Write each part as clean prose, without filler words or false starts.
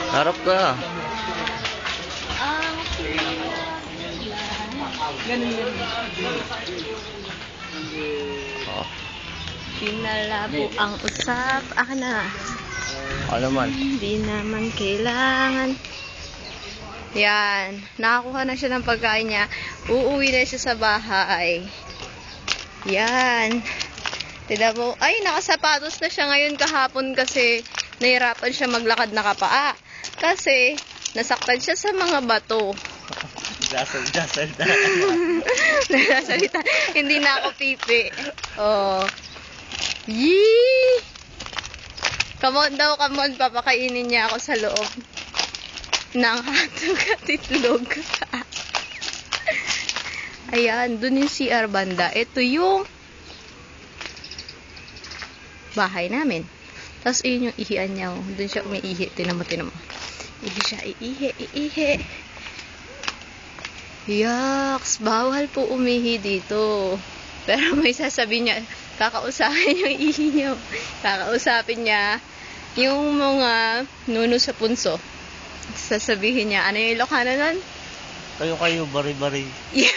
Harap ka. Ganun. Oh. Pinalabo ang usap. Akin na. Ano man? Hindi naman kailangan. Yan. Nakakuha na siya ng pagkain niya. Uuwi na siya sa bahay. Yan. Tignan mo. Ay, nakasapatos na siya ngayon kahapon kasi nahirapan siya maglakad na kapaa. Kasi nasaktan siya sa mga bato. Nagsasalita. Nagsasalita. Hindi na ako pipi. Oh. Yee! Come on daw, come on. Papakainin niya ako sa loob ng hotdog at itlog. Ayan, dun yung CR banda. Ito yung bahay namin. Tapos, yun yung ihian niya. Oh. Dun siya umiihi. Tinan mo. Ihi siya. Iihi. Yaks! Bawal po umihi dito. Pero may sasabihin niya, kakausapin yung ihi niya. Kakausapin niya yung mga nuno sa punso. Sasabihin niya, ano yung Ilocano nun? Kayo, bari-bari. Yeah.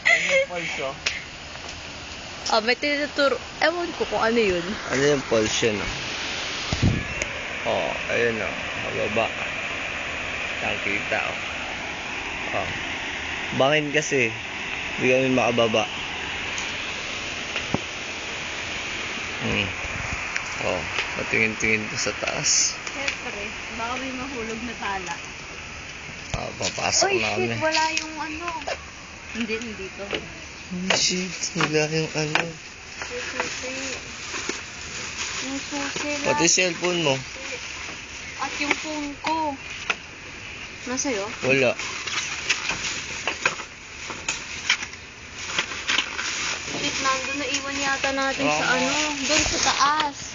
Ano yung pulse, oh? Oh, may tinuturo. Ewan ko kung ano yun. Ano yung pulse yun, oh? Oh, ayun, oh. Mababa. Nakikita, oh. Oh. Bangin kasi. Hindi kami makababa. Oh, patingin-tingin ko sa taas. Siyempre, baka may mahulog na tala. Ah, papasok Uy, na shit, kami. wala yung ano. Hindi to. Shit, wala yung ano. Susi. Yung susi lang. Pati cellphone mo. At yung phone ko. Nasa'yo? Wala. Shit, nandun na iwan yata natin sa Wala. ano. Doon sa taas.